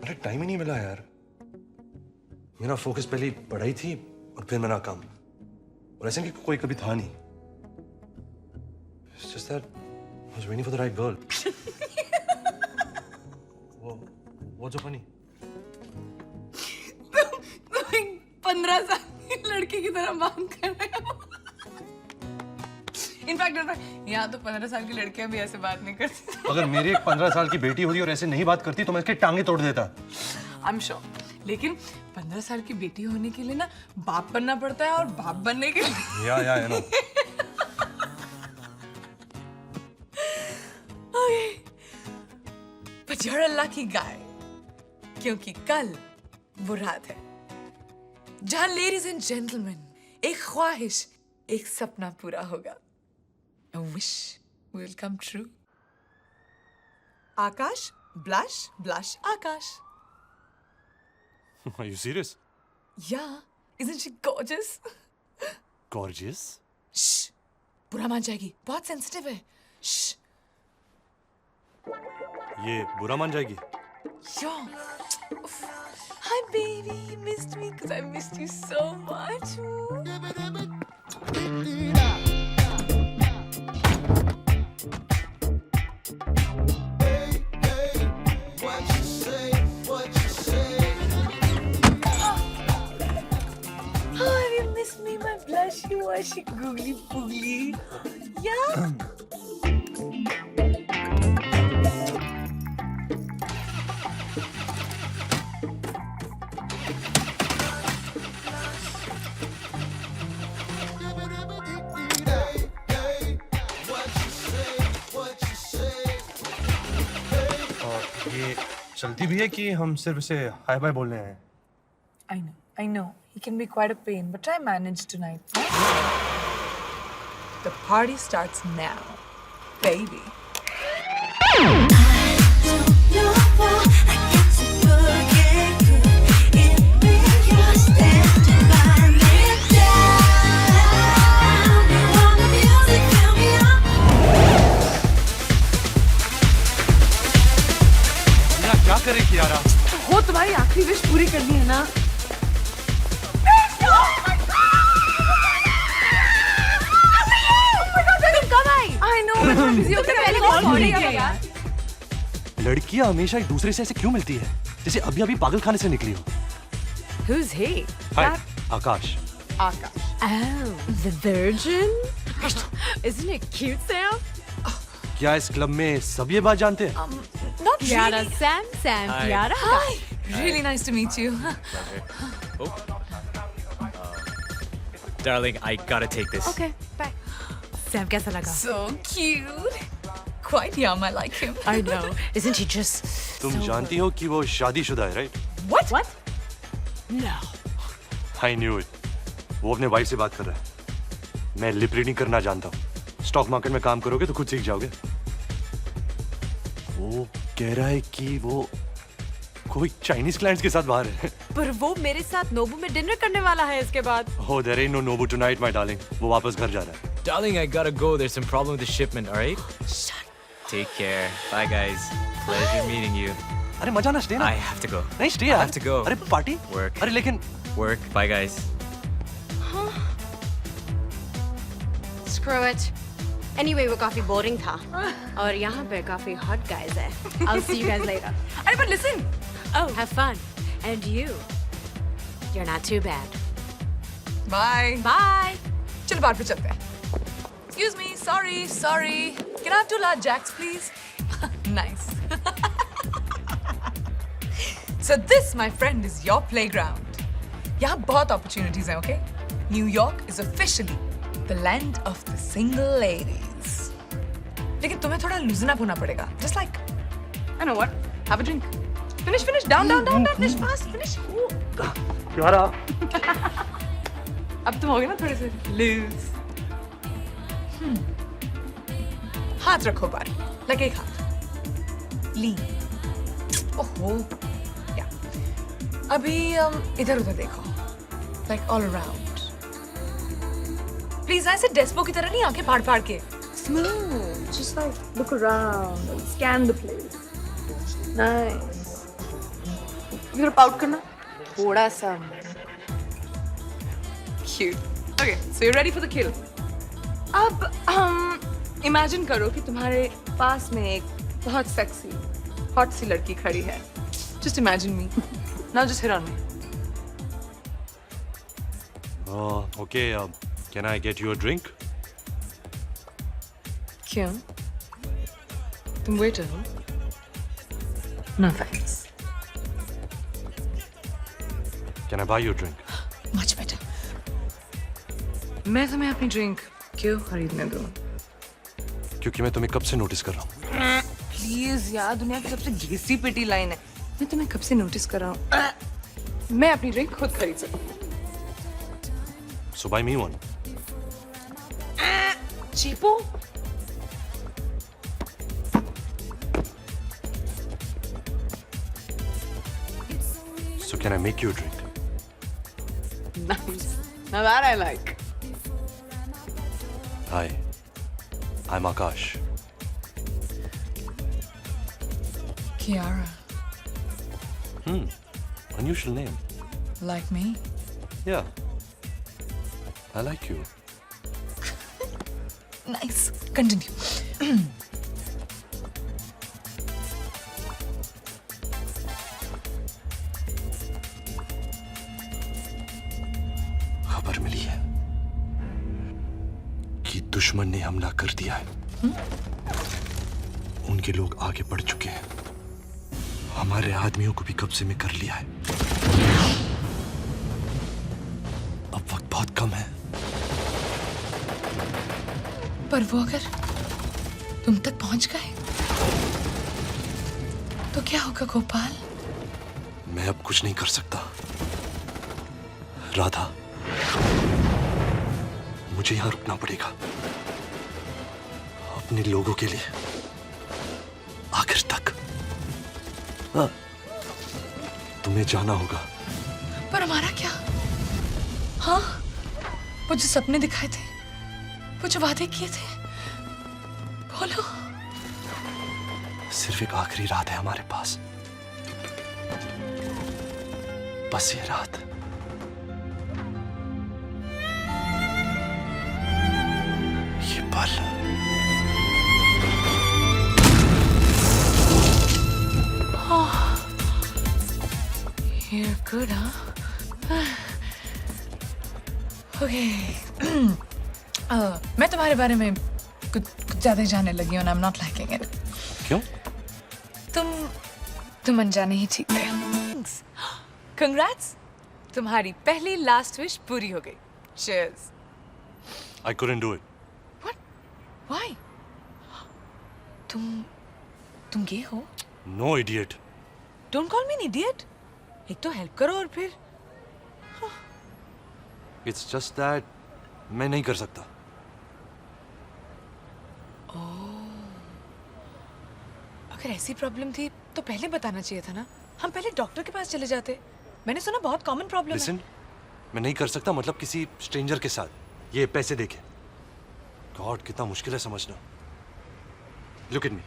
अरे टाइम ही नहीं मिला यार। मेरा फोकस पहले पढ़ाई थी और फिर मेरा काम, और ऐसे कि कोई कभी था नहीं। It's just that I was waiting for the right girl. What's so funny? तुम 15 साल की लड़की की तरह बात कर रहे हो। इनफैक्ट यहाँ तो 15 साल की लड़कियां भी ऐसे बात नहीं करती। अगर मेरी एक 15 साल की बेटी होती और ऐसे नहीं बात करती तो मैं इसके टांगे तोड़ देता। I'm sure. लेकिन 15 साल की बेटी होने के लिए ना बाप बनना पड़ता है, और बाप बनने के लिए या no. But you're a lucky guy, क्योंकि कल वो रात है जहां लेडीज एंड जेंटलमैन एक ख्वाहिश, एक सपना पूरा होगा। A wish will come true. Akash, blush, blush, Akash. Are you serious? Yeah, isn't she gorgeous? Gorgeous? Shh, बुरा मान जाएगी, बहुत सेंसिटिव है। Shh. ये बुरा मान जाएगी? Yeah. Oof. Hi baby, you missed me because I missed you so much. Oh, have you missed me, my blushy, washy, googly poogly? Yeah. ये चलती भी है कि हम सिर्फ इसे हाय बाय बोलने आए हैं? I know. He can be quite a pain, but try manage tonight. The party starts now, baby. क्या करे कियारा? वो तुम्हारी आखिरी विश पूरी करनी है ना? लड़कियां हमेशा एक दूसरे से ऐसे क्यों मिलती है जैसे अभी अभी पागल खाने से निकली हो? Who's he? Hi, Akash. Akash. Oh, the virgin? Isn't it cute, Sam? क्या इस क्लब में सब ये बात जानते हैं? Not Kiara, really. Sam, Hi. Kiara. Hi. Really nice to meet you. Oh. Darling, I gotta take this. Okay, bye. Sam, कैसा लगा? So cute. Quite yum. I like him. I know. Isn't he just? तुम so जानती हो कि वो शादीशुदा है, right? What? What? No. I knew it. वो अपने वाइफ से बात कर रहा है। मैं लिप रीडिंग करना जानता हूँ। स्टॉक मार्केट में काम करोगे तो खुद सीख जाओगे। वो कह रहा है कि वो कोई चाइनीज क्लाइंट्स के साथ बाहर है। पर वो मेरे साथ नोबू में डिनर करने वाला है इसके बाद। Oh, there ain't no Nobu tonight, my darling. वो वापस घर जा रहा है। Darling, I gotta go. There's some problem with the shipment, alright? Shut. Take care. Bye, guys. Pleasure meeting you. अरे मजा ना, स्टे ना। I have to go. नहीं स्टे I यार। have to go. अरे पार्टी? Work. अरे लेकिन Work. Bye, guys. Screw it. Anyway, वो काफी boring था और यहाँ पे काफी hot guys है. I'll see you guys later. अरे but listen. Oh, have fun. And you? You're not too bad. Bye. Bye. चलो बाहर पे चलते हैं. Excuse me. Sorry. Can I have 2 large jacks, please? Nice. So this, my friend, is your playground. यहाँ बहुत opportunities हैं, okay? New York is officially the land of the single ladies. लेकिन तुम्हें थोड़ा loosen up होना पड़ेगा. Just like, I know what? Have a drink. Finish. Down. Finish fast. Finish. यारा। अब तुम हो गए ना थोड़े से लूज। हाथ रखो बार, लगे एक हाथ। लीन। ओहो। या। अभी इधर उधर देखो। Like all around. Please ऐसे डेस्पो की तरह नहीं आंखें फाड़ के। Smooth. Just like look around and scan the place. Nice. जरा पाउट करना थोड़ा सा. Cute. Okay, so you're ready for the kill. अब इमेजिन करो कि तुम्हारे पास में एक बहुत सेक्सी, हॉट सी लड़की खड़ी है. Just imagine me. Now just hit on me. Okay, can I get you a drink? क्यों? तुम वेटर हो? No thanks. Can I buy you a drink? Much better. मैं तुम्हें अपनी ड्रिंक क्यों खरीदने दूँ? क्योंकि मैं तुम्हें कब से नोटिस कर रहा हूँ. प्लीज यार, दुनिया की सबसे घिसी पिटी लाइन है. मैं तुम्हें कब से नोटिस कर रहा हूँ. मैं अपनी ड्रिंक खुद खरीद सकती हूँ. So buy me one. चीपो. So can I make you a drink? Nice. Now that I like. Hi, I'm Akash. Kiara. Unusual name. Like me? Yeah. I like you. Nice. Continue. खबर मिली है कि दुश्मन ने हमला कर दिया है. उनके लोग आगे बढ़ चुके हैं. हमारे आदमियों को भी कब्जे में कर लिया है. अब वक्त बहुत कम है. पर वो अगर तुम तक पहुंच गए तो क्या होगा गोपाल? मैं अब कुछ नहीं कर सकता. राधा, मुझे यहां रुकना पड़ेगा. अपने लोगों के लिए आखिर तक. हाँ, तुम्हें जाना होगा. पर हमारा क्या? हाँ, वो जो सपने दिखाए थे, वो जो वादे किए थे, बोलो. सिर्फ एक आखिरी रात है हमारे पास. बस ये रात. ये पल. You're good, huh? Okay. मैं तुम्हारे बारे में कुछ ज्यादा ही जानने लगी हूँ and I'm not liking it. क्यों? तुम अनजाने ही ठीक थे. Congrats! तुम्हारी पहली लास्ट विश पूरी हो गई. Cheers. I couldn't do it. What? Why? तुम गे हो? No, idiot. Don't call me an idiot. एक तो हेल्प करो और फिर. It's just that मैं नहीं कर सकता. अगर ऐसी प्रॉब्लम थी तो पहले बताना चाहिए था ना. हम पहले डॉक्टर के पास चले जाते. मैंने सुना बहुत कॉमन प्रॉब्लम है. Listen, मैं नहीं कर सकता मतलब किसी स्ट्रेंजर के साथ. ये पैसे देके. गॉड, कितना मुश्किल है समझना. Look at me.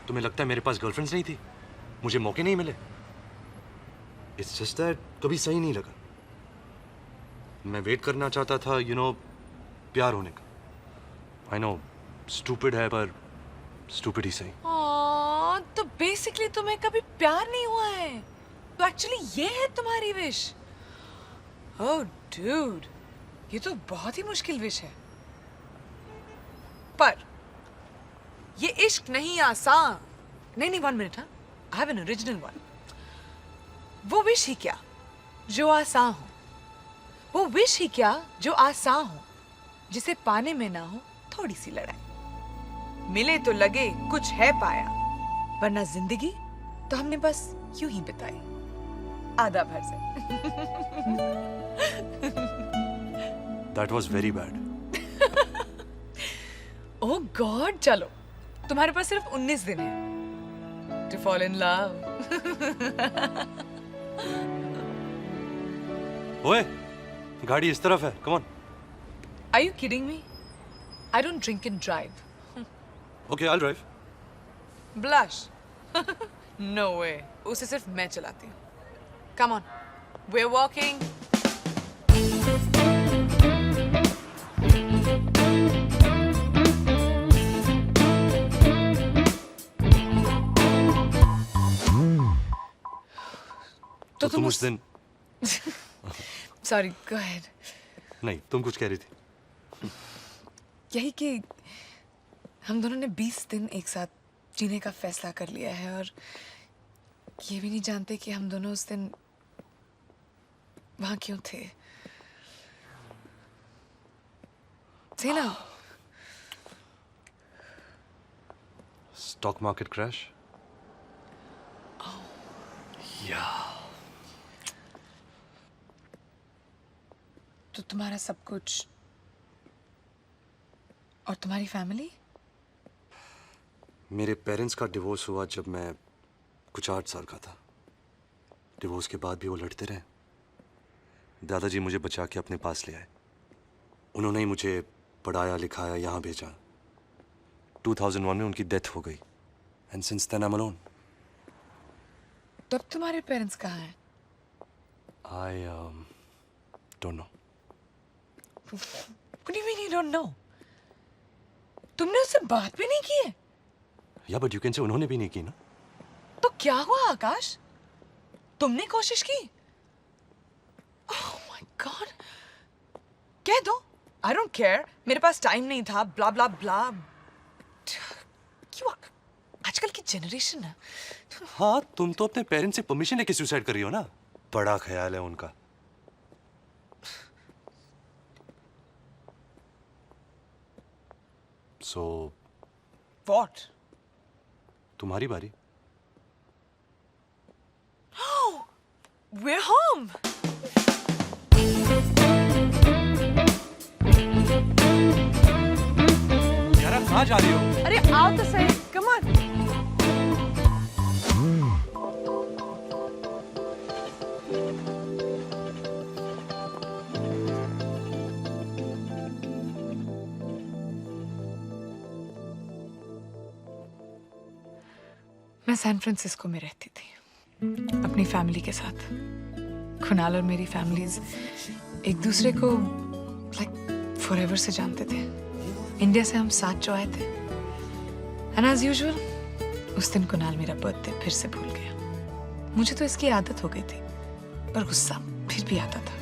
तुम्हें लगता है मेरे पास गर्लफ्रेंड्स नहीं थी? मुझे मौके नहीं मिले? It's just that कभी सही नहीं लगा. मैं वेट करना चाहता था, प्यार होने का. I know, stupid है पर stupid ही सही. तो बेसिकली तुम्हें कभी प्यार नहीं हुआ है. तो एक्चुअली ये है तुम्हारी विश. ओह डूड, ये तो बहुत ही मुश्किल विश है. पर ये इश्क नहीं आसान. नहीं 1 मिनट. हाँ, I have an original one. वो विश ही क्या जो आसान हो. वो विश ही क्या जो आसान हो, जिसे पाने में ना हो थोड़ी सी लड़ाई. मिले तो लगे कुछ है पाया, वरना जिंदगी तो हमने बस यूं ही बिताई आधा भर से. That was very bad. Oh God, चलो तुम्हारे पास सिर्फ 19 दिन है to fall in love. ओए, गाड़ी इस तरफ है. Come on. Are you kidding me? I don't drink and drive. Okay, I'll drive. Blush. No way. उसे सिर्फ मैं चलाती हूँ. Come on. We're walking. तो तुम उस दिन Sorry, go ahead. नहीं, तुम कुछ कह रही थी। यही कि हम दोनों ने 20 दिन एक साथ जीने का फैसला कर लिया है और ये भी नहीं जानते कि हम दोनों उस दिन वहां क्यों थे। Say now. Stock market crash. या तो तुम्हारा सब कुछ और तुम्हारी फैमिली? मेरे पेरेंट्स का डिवोर्स हुआ जब मैं कुछ 8 साल का था। डिवोर्स के बाद भी वो लड़ते रहे। दादाजी मुझे बचा के अपने पास ले आए। उन्होंने ही मुझे पढ़ाया लिखाया, यहाँ भेजा। 2001 में उनकी डेथ हो गई। And since then I am alone. तब तुम्हारे पेरेंट्स कहाँ हैं? I don't know. What do you mean you don't know? तुमने उससे बात भी नहीं की है? या बट यू कैन से उन्होंने भी नहीं की ना। तो क्या हुआ आकाश? तुमने कोशिश की? Oh my God! कह दो। I don't care. मेरे पास टाइम नहीं था। Blah blah blah. क्यों? आजकल की जनरेशन है। हाँ, तुम तो अपने पेरेंट्स से परमिशन लेके सुसाइड कर रही हो ना। बड़ा ख्याल है उनका। So, What? तुम्हारी बारी। We're home. यारा कहाँ जा रही हो? अरे आओ तो सही। Come on. मैं सैन फ्रांसिस्को में रहती थी अपनी फैमिली के साथ। कुणाल और मेरी फैमिलीज एक दूसरे को लाइक फॉरएवर से जानते थे। इंडिया से हम साथ जो आए थे। एंड एज यूजुअल उस दिन कुणाल मेरा बर्थडे फिर से भूल गया। मुझे तो इसकी आदत हो गई थी, पर गुस्सा फिर भी आता था।